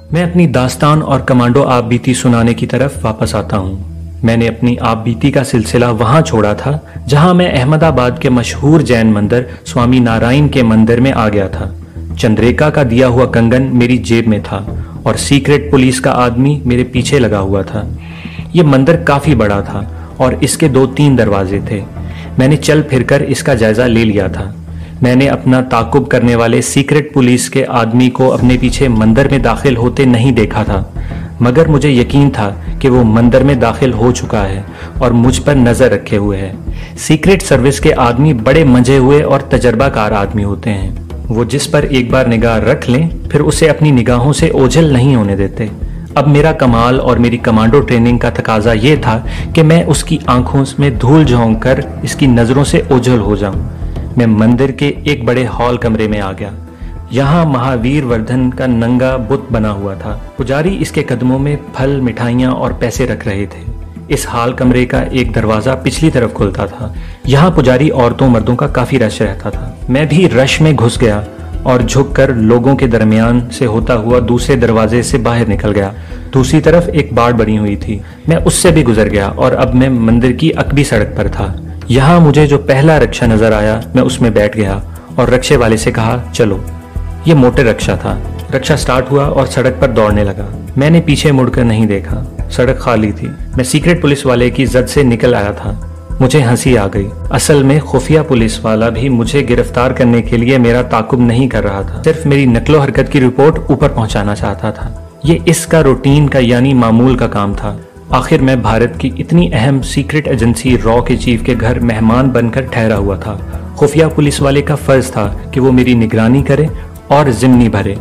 मैं अपनी दास्तान और कमांडो आप बीती सुनाने की तरफ वापस आता हूँ। मैंने अपनी आप बीती का सिलसिला वहाँ छोड़ा था जहाँ मैं अहमदाबाद के मशहूर जैन मंदिर स्वामी नारायण के मंदिर में आ गया था। चंद्रिका का दिया हुआ कंगन मेरी जेब में था और सीक्रेट पुलिस का आदमी मेरे पीछे लगा हुआ था। ये मंदिर काफी बड़ा था और इसके 2-3 दरवाजे थे। मैंने चल फिरकर इसका जायजा ले लिया था। मैंने अपना ताकुब करने वाले सीक्रेट पुलिस के आदमी को अपने पीछे मंदिर में दाखिल होते नहीं देखा था, मगर मुझे यकीन था कि वो मंदिर में दाखिल हो चुका है और मुझ पर नजर रखे हुए है। सीक्रेट सर्विस के आदमी बड़े मंझे हुए और तजर्बाकार आदमी होते हैं। वो जिस पर एक बार निगाह रख लें फिर उसे अपनी निगाहों से ओझल नहीं होने देते। अब मेरा कमाल और मेरी कमांडो ट्रेनिंग का तकाजा ये था कि मैं उसकी आंखों में धूल झोंक कर इसकी नजरों से ओझल हो जाऊं। मैं मंदिर के एक बड़े हॉल कमरे में आ गया। यहाँ महावीर वर्धन का नंगा बुत बना हुआ था। पुजारी इसके कदमों में फल, मिठाइयाँ और पैसे रख रहे थे। इस हॉल कमरे का एक दरवाजा पिछली तरफ खुलता था। यहाँ पुजारी औरतों मर्दों का काफी रश रहता था। मैं भी रश में घुस गया और झुककर लोगों के दरमियान से होता हुआ दूसरे दरवाजे से बाहर निकल गया। दूसरी तरफ एक बाड़ बनी हुई थी, मैं उससे भी गुजर गया और अब मैं मंदिर की अकबी सड़क पर था। यहाँ मुझे जो पहला रिक्शा नजर आया मैं उसमें बैठ गया और रिक्शे वाले से कहा चलो। ये मोटर रिक्शा था। रिक्शा स्टार्ट हुआ और सड़क पर दौड़ने लगा। मैंने पीछे मुड़कर नहीं देखा। सड़क खाली थी। मैं सीक्रेट पुलिस वाले की जद से निकल आया था। मुझे हंसी आ गई। असल में खुफिया पुलिस वाला भी मुझे गिरफ्तार करने के लिए मेरा ताकुब नहीं कर रहा था, सिर्फ मेरी नकलो हरकत की रिपोर्ट ऊपर पहुंचाना चाहता था। ये इसका रूटीन का यानी मामूल का काम था। आखिर मैं भारत की इतनी अहम सीक्रेट एजेंसी रॉ के चीफ के घर मेहमान बनकर ठहरा हुआ था। खुफिया पुलिस वाले का फर्ज था कि वो मेरी निगरानी करे और जिम्नी भरे।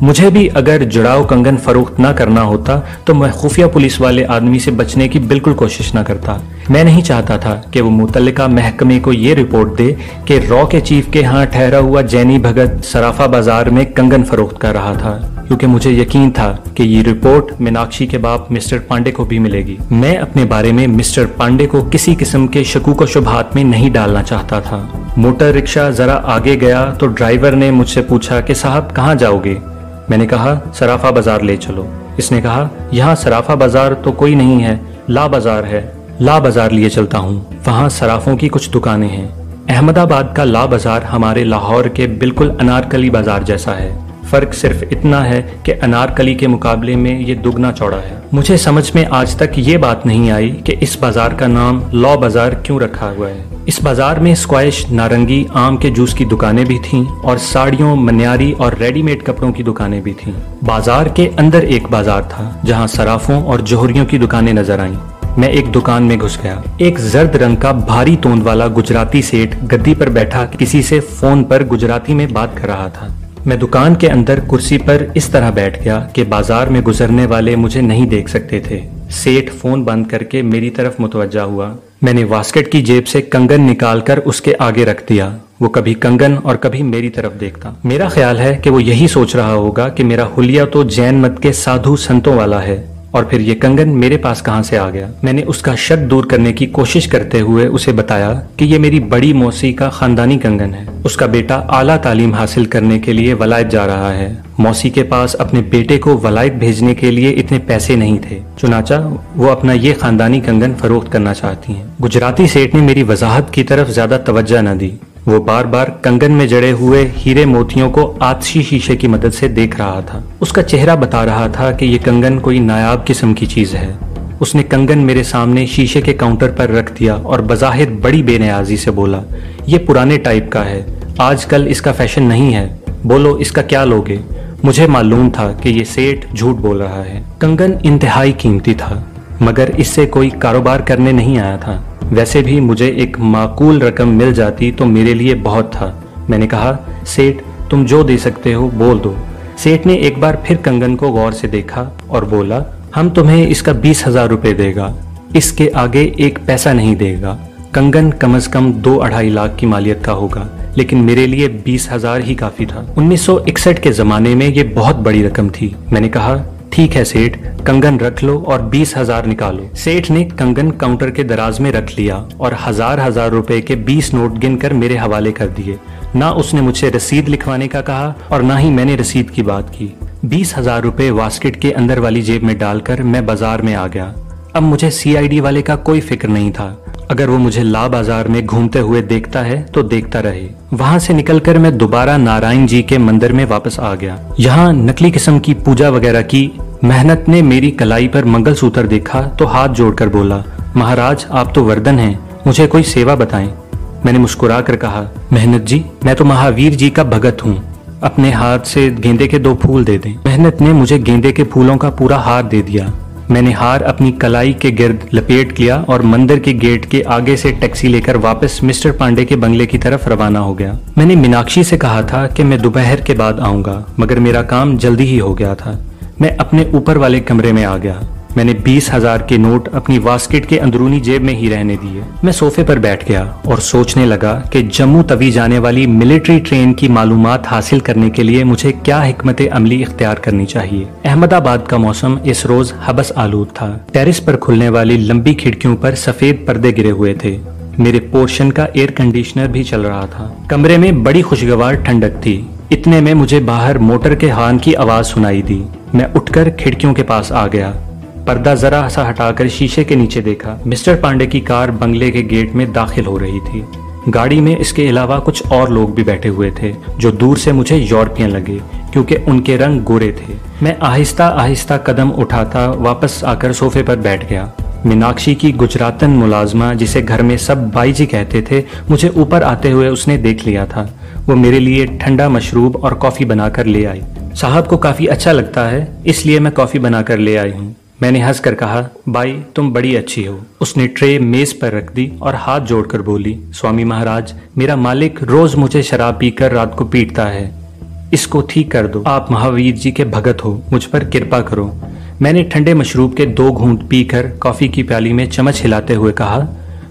मुझे भी अगर जुड़ाव कंगन फरोख्त ना करना होता तो मैं खुफिया पुलिस वाले आदमी से बचने की बिल्कुल कोशिश ना करता। मैं नहीं चाहता था कि वो मुतल्लिका महकमे को ये रिपोर्ट दे कि रॉ के चीफ के यहाँ ठहरा हुआ जैनी भगत सराफा बाजार में कंगन फरोख्त कर रहा था, क्योंकि मुझे यकीन था कि ये रिपोर्ट मीनाक्षी के बाप मिस्टर पांडे को भी मिलेगी। मैं अपने बारे में मिस्टर पांडे को किसी किस्म के शकूक व शुबहात में नहीं डालना चाहता था। मोटर रिक्शा जरा आगे गया तो ड्राइवर ने मुझसे पूछा कि साहब कहाँ जाओगे। मैंने कहा सराफा बाजार ले चलो। इसने कहा यहाँ सराफा बाजार तो कोई नहीं है, ला बाजार है। ला बाजार लिए चलता हूँ। वहाँ सराफों की कुछ दुकानें हैं। अहमदाबाद का ला बाजार हमारे लाहौर के बिल्कुल अनारकली बाजार जैसा है। फर्क सिर्फ इतना है कि अनारकली के मुकाबले में ये दुगना चौड़ा है। मुझे समझ में आज तक ये बात नहीं आई कि इस बाजार का नाम लॉ बाजार क्यों रखा हुआ है। इस बाजार में स्क्वैश, नारंगी, आम के जूस की दुकानें भी थीं और साड़ियों, मन्यारी और रेडीमेड कपड़ों की दुकानें भी थीं। बाजार के अंदर एक बाजार था जहां सराफों और जोहरियों की दुकानें नजर आईं। मैं एक दुकान में घुस गया। एक जर्द रंग का भारी तोंद वाला गुजराती सेठ गद्दी पर बैठा किसी से फोन पर गुजराती में बात कर रहा था। मैं दुकान के अंदर कुर्सी पर इस तरह बैठ गया कि बाजार में गुजरने वाले मुझे नहीं देख सकते थे। सेठ फोन बंद करके मेरी तरफ मुतवज्जा हुआ। मैंने वास्केट की जेब से कंगन निकालकर उसके आगे रख दिया। वो कभी कंगन और कभी मेरी तरफ देखता। मेरा ख्याल है कि वो यही सोच रहा होगा कि मेरा हुलिया तो जैन मत के साधु संतों वाला है और फिर ये कंगन मेरे पास कहां से आ गया। मैंने उसका शक दूर करने की कोशिश करते हुए उसे बताया कि ये मेरी बड़ी मौसी का खानदानी कंगन है। उसका बेटा आला तालीम हासिल करने के लिए वलायत जा रहा है। मौसी के पास अपने बेटे को वलायत भेजने के लिए इतने पैसे नहीं थे, चुनाचा वो अपना ये खानदानी कंगन फरोख्त करना चाहती हैं। गुजराती सेठ ने मेरी वजाहत की तरफ ज्यादा तवज्जो न दी। वो बार बार कंगन में जड़े हुए हीरे मोतियों को आतशी शीशे की मदद से देख रहा था। उसका चेहरा बता रहा था कि ये कंगन कोई नायाब किस्म की चीज है। उसने कंगन मेरे सामने शीशे के काउंटर पर रख दिया और बज़ाहिर बड़ी बेनियाजी से बोला, ये पुराने टाइप का है, आजकल इसका फैशन नहीं है, बोलो इसका क्या लोगे। मुझे मालूम था कि ये सेठ झूठ बोल रहा है। कंगन इंतहाई कीमती था, मगर इससे कोई कारोबार करने नहीं आया था। वैसे भी मुझे एक माकूल रकम मिल जाती तो मेरे लिए बहुत था। मैंने कहा, सेठ तुम जो दे सकते हो बोल दो। सेठ ने एक बार फिर कंगन को गौर से देखा और बोला, हम तुम्हें इसका 20,000 रुपए देगा, इसके आगे एक पैसा नहीं देगा। कंगन कम से कम 2-2.5 लाख की मालियत का होगा, लेकिन मेरे लिए 20,000 ही काफी था। 1961 के जमाने में ये बहुत बड़ी रकम थी। मैंने कहा, ठीक है सेठ, कंगन रख लो और 20,000 निकालो। सेठ ने कंगन काउंटर के दराज में रख लिया और हजार रुपए के 20 नोट गिनकर मेरे हवाले कर दिए। ना उसने मुझसे रसीद लिखवाने का कहा और ना ही मैंने रसीद की बात की। 20,000 रुपए वास्केट के अंदर वाली जेब में डालकर मैं बाजार में आ गया। अब मुझे सीआईडी वाले का कोई फिक्र नहीं था। अगर वो मुझे ला बाजार में घूमते हुए देखता है तो देखता रहे। वहां से निकलकर मैं दोबारा नारायण जी के मंदिर में वापस आ गया। यहाँ नकली किस्म की पूजा वगैरह की। मेहनत ने मेरी कलाई पर मंगलसूत्र देखा तो हाथ जोड़कर बोला, महाराज आप तो वर्धन हैं, मुझे कोई सेवा बताएं। मैंने मुस्कुरा कर कहा, मेहनत जी मैं तो महावीर जी का भगत हूँ, अपने हाथ से गेंदे के 2 फूल दे दें। मेहनत ने मुझे गेंदे के फूलों का पूरा हार दे दिया। मैंने हार अपनी कलाई के गिर्द लपेट लिया और मंदिर के गेट के आगे से टैक्सी लेकर वापस मिस्टर पांडे के बंगले की तरफ रवाना हो गया। मैंने मीनाक्षी से कहा था कि मैं दोपहर के बाद आऊंगा, मगर मेरा काम जल्दी ही हो गया था। मैं अपने ऊपर वाले कमरे में आ गया। मैंने 20,000 के नोट अपनी वास्केट के अंदरूनी जेब में ही रहने दिए। मैं सोफे पर बैठ गया और सोचने लगा कि जम्मू तवी जाने वाली मिलिट्री ट्रेन की मालूमात हासिल करने के लिए मुझे क्या हिकमत अमली इख्तियार करनी चाहिए। अहमदाबाद का मौसम इस रोज हबस आलूद था। टेरिस पर खुलने वाली लंबी खिड़कियों पर सफेद पर्दे गिरे हुए थे। मेरे पोर्शन का एयर कंडीशनर भी चल रहा था। कमरे में बड़ी खुशगवार ठंडक थी। इतने में मुझे बाहर मोटर के हॉर्न की आवाज सुनाई दी। मैं उठकर खिड़कियों के पास आ गया। पर्दा जरा सा हटाकर शीशे के नीचे देखा। मिस्टर पांडे की कार बंगले के गेट में दाखिल हो रही थी। गाड़ी में इसके अलावा कुछ और लोग भी बैठे हुए थे जो दूर से मुझे यूरोपियन लगे क्योंकि उनके रंग गोरे थे। मैं आहिस्ता आहिस्ता कदम उठाता वापस आकर सोफे पर बैठ गया। मीनाक्षी की गुजरातन मुलाजमा, जिसे घर में सब बाई जी कहते थे, मुझे ऊपर आते हुए उसने देख लिया था। वो मेरे लिए ठंडा मशरूब और कॉफी बनाकर ले आई। साहब को काफी अच्छा लगता है, इसलिए मैं कॉफी बनाकर ले आई हूँ। मैंने हंसकर कहा, बाई तुम बड़ी अच्छी हो। उसने ट्रे मेज पर रख दी और हाथ जोड़कर बोली, स्वामी महाराज मेरा मालिक रोज मुझे शराब पीकर रात को पीटता है, इसको ठीक कर दो। आप महावीर जी के भगत हो, मुझ पर कृपा करो। मैंने ठंडे मशरूब के 2 घूंट पीकर कॉफी की प्याली में चम्मच हिलाते हुए कहा,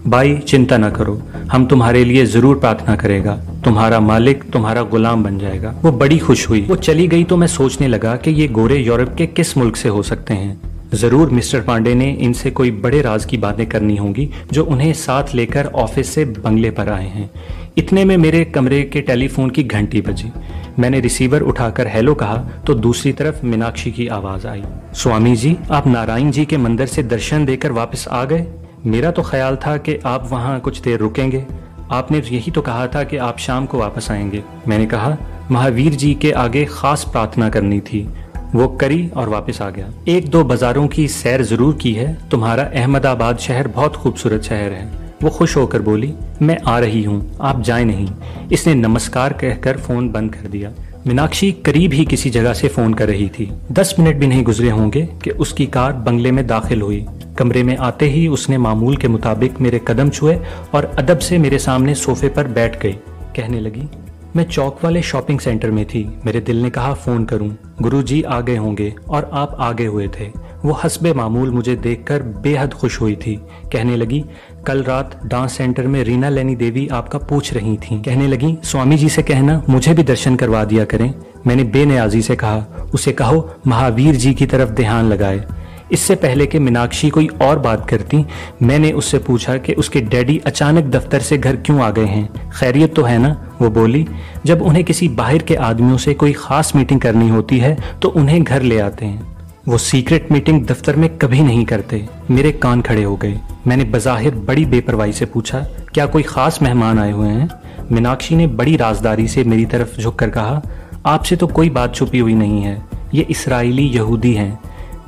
बाई चिंता न करो, हम तुम्हारे लिए जरूर प्रार्थना करेगा, तुम्हारा मालिक तुम्हारा गुलाम बन जाएगा। वो बड़ी खुश हुई। वो चली गई तो मैं सोचने लगा कि ये गोरे यूरोप के किस मुल्क से हो सकते हैं। जरूर मिस्टर पांडे ने इनसे कोई बड़े राज की बातें करनी होंगी जो उन्हें साथ लेकर ऑफिस से बंगले पर आए हैं। इतने में मेरे कमरे के टेलीफोन की घंटी बजी। मैंने रिसीवर उठाकर हेलो कहा तो दूसरी तरफ मीनाक्षी की आवाज आई, स्वामी जी आप नारायण जी के मंदिर से दर्शन देकर वापस आ गए? मेरा तो ख्याल था कि आप वहाँ कुछ देर रुकेंगे। आपने यही तो कहा था कि आप शाम को वापस आएंगे। मैंने कहा, महावीर जी के आगे खास प्रार्थना करनी थी। वो करी और वापस आ गया। 1-2 बाजारों की सैर जरूर की है, तुम्हारा अहमदाबाद शहर बहुत खूबसूरत शहर है। वो खुश होकर बोली, मैं आ रही हूँ, आप जाए नहीं। इसने नमस्कार कहकर फोन बंद कर दिया। मीनाक्षी करीब ही किसी जगह से फोन कर रही थी। 10 मिनट भी नहीं गुजरे होंगे कि उसकी कार बंगले में दाखिल हुई। कमरे में आते ही उसने मामूल के मुताबिक मेरे कदम छुए और अदब से मेरे सामने सोफे पर बैठ गई। कहने लगी, मैं चौक वाले शॉपिंग सेंटर में थी। मेरे दिल ने कहा फोन करूं। गुरुजी आ गए होंगे और आप आगे हुए थे। वो हस्बे मामूल मुझे देखकर बेहद खुश हुई थी। कहने लगी, कल रात डांस सेंटर में रीना लेनी देवी आपका पूछ रही थी। कहने लगी, स्वामी जी से कहना मुझे भी दर्शन करवा दिया करें। मैंने बेनियाजी से कहा, उसे कहो महावीर जी की तरफ ध्यान लगाए। इससे पहले कि मीनाक्षी कोई और बात करती, मैंने उससे पूछा कि उसके डैडी अचानक दफ्तर से घर क्यों आ गए हैं, खैरियत तो है ना? वो बोली, जब उन्हें किसी बाहर के आदमियों से कोई खास मीटिंग करनी होती है तो उन्हें घर ले आते हैं। वो सीक्रेट मीटिंग दफ्तर में कभी नहीं करते। मेरे कान खड़े हो गए। मैंने बज़ाहिर बड़ी बेपरवाही से पूछा, क्या कोई खास मेहमान आए हुए हैं? मीनाक्षी ने बड़ी राजदारी से मेरी तरफ झुककर कहा, आपसे तो कोई बात छुपी हुई नहीं है। ये इसराइली यहूदी हैं,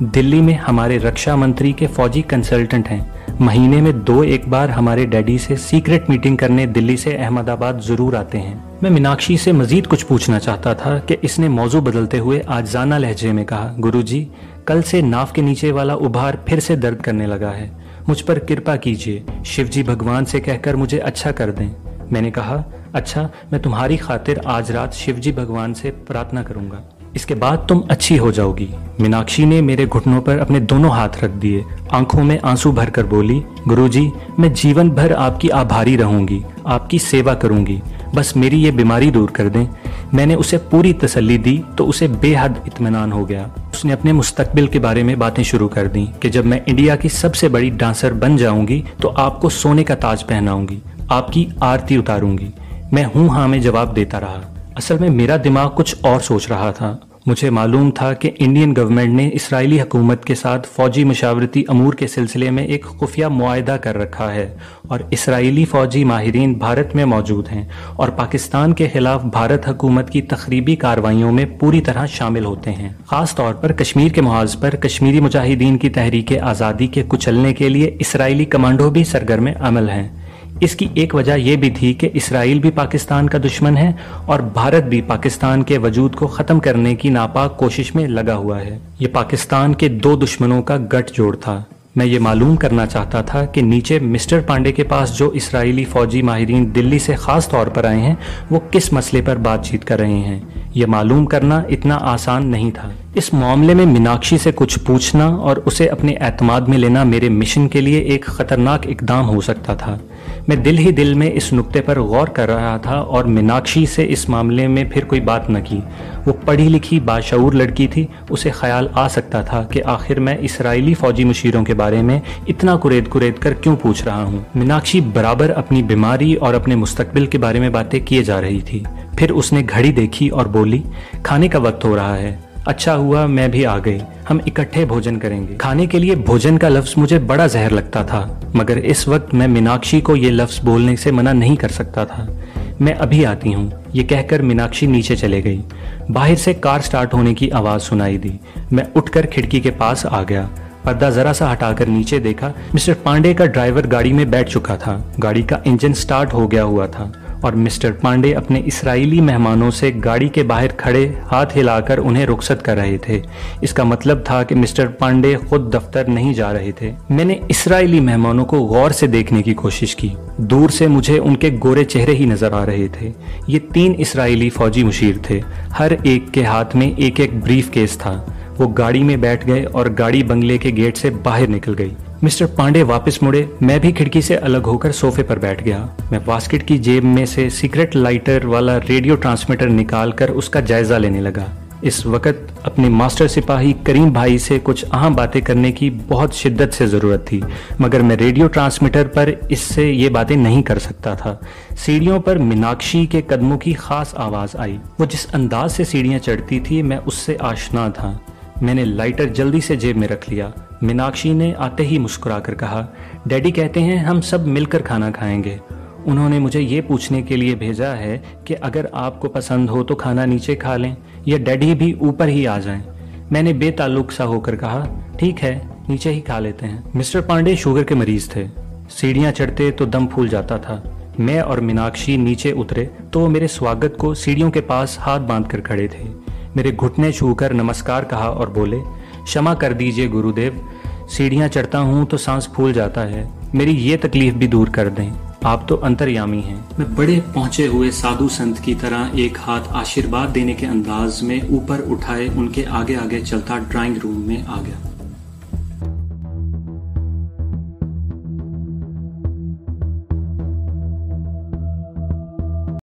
दिल्ली में हमारे रक्षा मंत्री के फौजी कंसल्टेंट हैं। महीने में 2-1 बार हमारे डैडी से सीक्रेट मीटिंग करने दिल्ली से अहमदाबाद जरूर आते हैं। मैं मीनाक्षी से मजीद कुछ पूछना चाहता था कि इसने मौजू बदलते हुए आजाना लहजे में कहा, गुरुजी कल से नाव के नीचे वाला उभार फिर से दर्द करने लगा है, मुझ पर कृपा कीजिए, शिवजी भगवान से कहकर मुझे अच्छा कर दें। मैंने कहा, अच्छा मैं तुम्हारी खातिर आज रात शिवजी भगवान से प्रार्थना करूंगा, इसके बाद तुम अच्छी हो जाओगी। मीनाक्षी ने मेरे घुटनों पर अपने दोनों हाथ रख दिए, आंखों में आंसू भरकर बोली, गुरुजी मैं जीवन भर आपकी आभारी रहूंगी, आपकी सेवा करूंगी, बस मेरी ये बीमारी दूर कर दें। मैंने उसे पूरी तसल्ली दी तो उसे बेहद इत्मीनान हो गया। उसने अपने मुस्तकबिल के बारे में बातें शुरू कर दी कि जब मैं इंडिया की सबसे बड़ी डांसर बन जाऊंगी तो आपको सोने का ताज पहनाऊंगी, आपकी आरती उतारूंगी। मैं हूं हाँ में जवाब देता रहा। असल में मेरा दिमाग कुछ और सोच रहा था। मुझे मालूम था कि इंडियन गवर्नमेंट ने इसराइली हुकूमत के साथ फौजी मशावरती अमूर के सिलसिले में एक खुफिया मुआहदा कर रखा है और इसराइली फौजी माहिरीन भारत में मौजूद हैं और पाकिस्तान के खिलाफ भारत हुकूमत की तखरीबी कार्रवाइयों में पूरी तरह शामिल होते हैं। खास तौर पर कश्मीर के मुहाज पर कश्मीरी मुजाहिदीन की तहरीक आज़ादी के कुचलने के लिए इसराइली कमांडो भी सरगर्म अमल हैं। इसकी एक वजह यह भी थी कि इसराइल भी पाकिस्तान का दुश्मन है और भारत भी पाकिस्तान के वजूद को ख़त्म करने की नापाक कोशिश में लगा हुआ है। ये पाकिस्तान के दो दुश्मनों का गठजोड़ था। मैं ये मालूम करना चाहता था कि नीचे मिस्टर पांडे के पास जो इसराइली फौजी माहिरीन दिल्ली से ख़ास तौर पर आए हैं वो किस मसले पर बातचीत कर रहे हैं। ये मालूम करना इतना आसान नहीं था। इस मामले में मीनाक्षी से कुछ पूछना और उसे अपने एतमाद में लेना मेरे मिशन के लिए एक ख़तरनाक इकदाम हो सकता था। मैं दिल ही दिल में इस नुक्ते पर गौर कर रहा था और मीनाक्षी से इस मामले में फिर कोई बात न की। वो पढ़ी लिखी बाशऊर लड़की थी। उसे ख्याल आ सकता था कि आखिर मैं इसराइली फौजी मुशीरों के बारे में इतना कुरेद कर क्यों पूछ रहा हूँ। मीनाक्षी बराबर अपनी बीमारी और अपने मुस्तकबिल के बारे में बातें किए जा रही थी। फिर उसने घड़ी देखी और बोली, खाने का वक्त हो रहा है। अच्छा हुआ मैं भी आ गई, हम इकट्ठे भोजन करेंगे। खाने के लिए भोजन का लफ्ज मुझे बड़ा जहर लगता था, मगर इस वक्त मैं मीनाक्षी को ये लफ्ज बोलने से मना नहीं कर सकता था। मैं अभी आती हूँ, ये कहकर मीनाक्षी नीचे चले गई। बाहर से कार स्टार्ट होने की आवाज़ सुनाई दी। मैं उठकर खिड़की के पास आ गया। पर्दा जरा सा हटाकर नीचे देखा। मिस्टर पांडे का ड्राइवर गाड़ी में बैठ चुका था। गाड़ी का इंजन स्टार्ट हो गया हुआ था और मिस्टर पांडे अपने इसराइली मेहमानों से गाड़ी के बाहर खड़े हाथ हिलाकर उन्हें रुखसत कर रहे थे। इसका मतलब था कि मिस्टर पांडे खुद दफ्तर नहीं जा रहे थे। मैंने इसराइली मेहमानों को गौर से देखने की कोशिश की। दूर से मुझे उनके गोरे चेहरे ही नजर आ रहे थे। ये 3 इसराइली फौजी मुशीर थे। हर एक के हाथ में एक एक ब्रीफ केस था। वो गाड़ी में बैठ गए और गाड़ी बंगले के गेट से बाहर निकल गई। मिस्टर पांडे वापस मुड़े। मैं भी खिड़की से अलग होकर सोफे पर बैठ गया। मैं बास्केट की जेब में से सीक्रेट लाइटर वाला रेडियो ट्रांसमीटर निकालकर उसका जायजा लेने लगा। इस वक्त अपने मास्टर सिपाही करीम भाई से कुछ अहम बातें करने की बहुत शिद्दत से ज़रूरत थी, मगर मैं रेडियो ट्रांसमीटर पर इससे ये बातें नहीं कर सकता था। सीढ़ियों पर मीनाक्षी के कदमों की खास आवाज़ आई। वो जिस अंदाज से सीढ़ियाँ चढ़ती थी मैं उससे आशना था। मैंने लाइटर जल्दी से जेब में रख लिया। मीनाक्षी ने आते ही मुस्कुराकर कहा, डैडी कहते हैं हम सब मिलकर खाना खाएंगे। उन्होंने मुझे ये पूछने के लिए भेजा है कि अगर आपको पसंद हो तो खाना नीचे खा लें या डैडी भी ऊपर ही आ जाएं। मैंने बेताल्लुक सा होकर कहा, ठीक है, नीचे ही खा लेते हैं। मिस्टर पांडे शुगर के मरीज थे। सीढ़ियाँ चढ़ते तो दम फूल जाता था। मैं और मीनाक्षी नीचे उतरे तो वो मेरे स्वागत को सीढ़ियों के पास हाथ बांध कर खड़े थे। मेरे घुटने छूकर नमस्कार कहा और बोले, क्षमा कर दीजिए गुरुदेव, सीढ़ियाँ चढ़ता हूँ तो सांस फूल जाता है। मेरी ये तकलीफ भी दूर कर दें, आप तो अंतर्यामी हैं। मैं बड़े पहुंचे हुए साधु संत की तरह एक हाथ आशीर्वाद देने के अंदाज में ऊपर उठाए उनके आगे आगे चलता ड्राइंग रूम में आ गया।